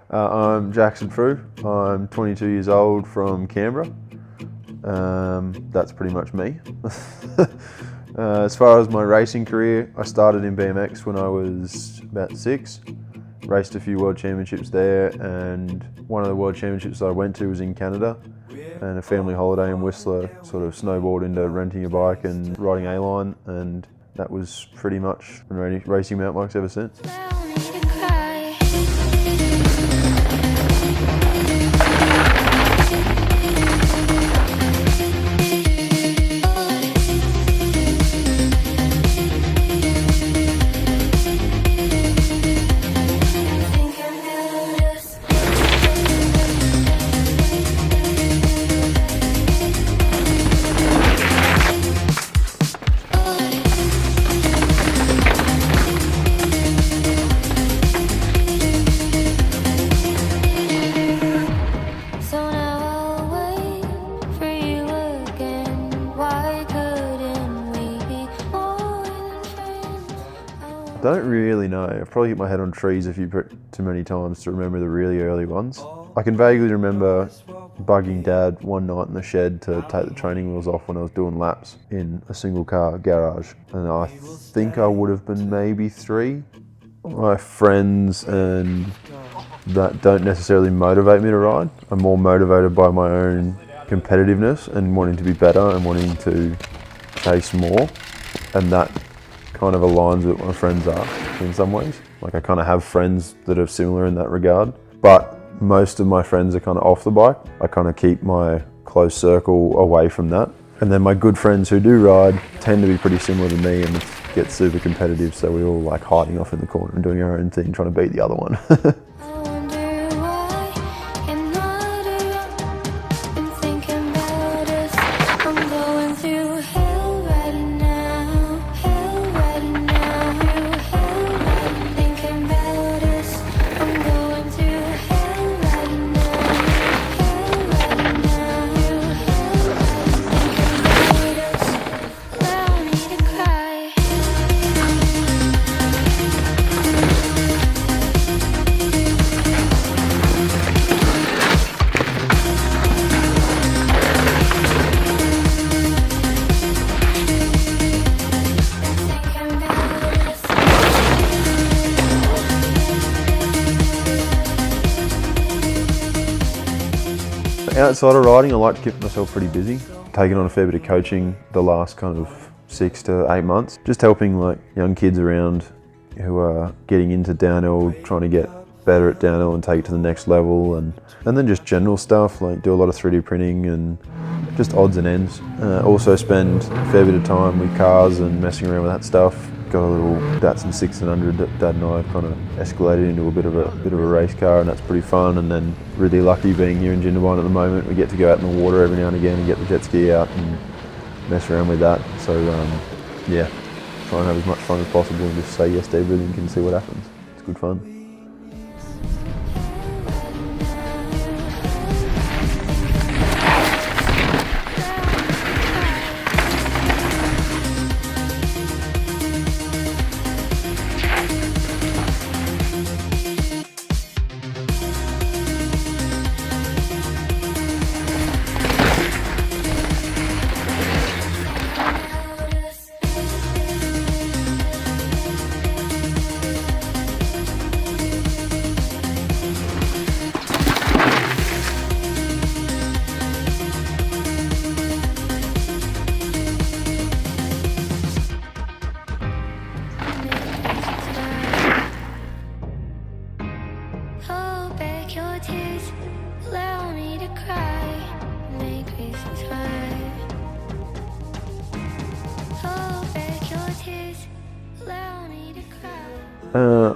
I'm Jackson Frew. I'm 22 years old from Canberra. That's pretty much me. As far as my racing career, I started in BMX when I was about 6. Raced a few World Championships there, and one of the World Championships I went to was in Canada, and a family holiday in Whistler sort of snowballed into renting a bike and riding A-line, and that was pretty much been racing mountain bikes ever since. I don't really know. I've probably hit my head on trees a few too many times to remember the really early ones. I can vaguely remember bugging Dad one night in the shed to take the training wheels off when I was doing laps in a single car garage, and I think I would have been maybe 3. My friends and that don't necessarily motivate me to ride. I'm more motivated by my own competitiveness and wanting to be better and wanting to chase more, and that kind of aligns with what my friends are in some ways. Like, I kind of have friends that are similar in that regard, but most of my friends are kind of off the bike. I kind of keep my close circle away from that. And then my good friends who do ride tend to be pretty similar to me and get super competitive, so we all like hiding off in the corner and doing our own thing, trying to beat the other one. Outside of riding, I like to keep myself pretty busy. Taking on a fair bit of coaching the last kind of 6 to 8 months. Just helping like young kids around who are getting into downhill, trying to get better at downhill and take it to the next level, and then just general stuff, like do a lot of 3D printing and just odds and ends. Also spend a fair bit of time with cars and messing around with that stuff. Got a little Datsun 1600 that Dad and I have kind of escalated into a bit of a race car, and that's pretty fun. And then really lucky being here in Jindabyne at the moment, we get to go out in the water every now and again and get the jet ski out and mess around with that. So yeah, try and have as much fun as possible and just say yes to everything and see what happens. It's good fun.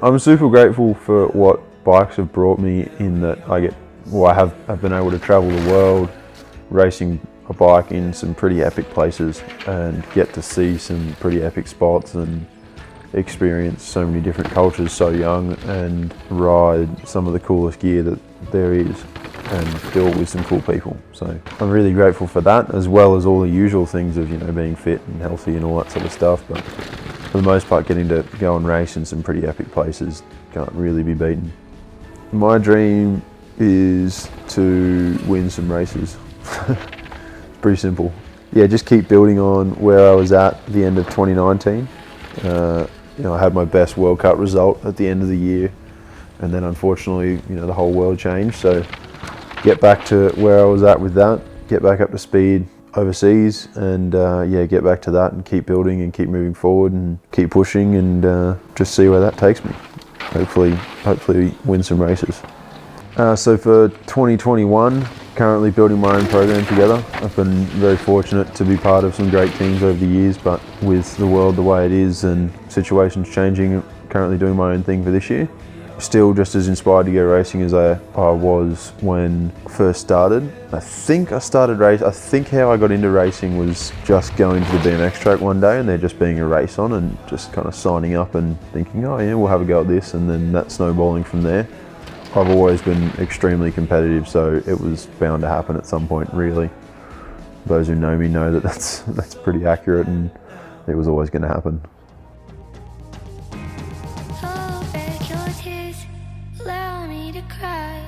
I'm super grateful for what bikes have brought me, in that I've been able to travel the world racing a bike in some pretty epic places and get to see some pretty epic spots and experience so many different cultures so young and ride some of the coolest gear that there is and deal with some cool people. So I'm really grateful for that, as well as all the usual things of, you know, being fit and healthy and all that sort of stuff. But for the most part, getting to go and race in some pretty epic places can't really be beaten. My dream is to win some races. Pretty simple. Yeah, just keep building on where I was at the end of 2019. I had my best World Cup result at the end of the year, and then unfortunately, the whole world changed. So get back to where I was at with that, get back up to speed overseas, and get back to that and keep building and keep moving forward and keep pushing and just see where that takes me. Hopefully win some races. So for 2021, currently building my own program together. I've been very fortunate to be part of some great teams over the years, but with the world the way it is and situations changing, currently doing my own thing for this year. Still just as inspired to go racing as I was when I first started. I think how I got into racing was just going to the BMX track one day and there just being a race on and just kind of signing up and thinking, oh yeah, we'll have a go at this, and then that snowballing from there. I've always been extremely competitive, so it was bound to happen at some point, really. Those who know me know that that's pretty accurate, and it was always going to happen. Hold back your tears, allow me to cry.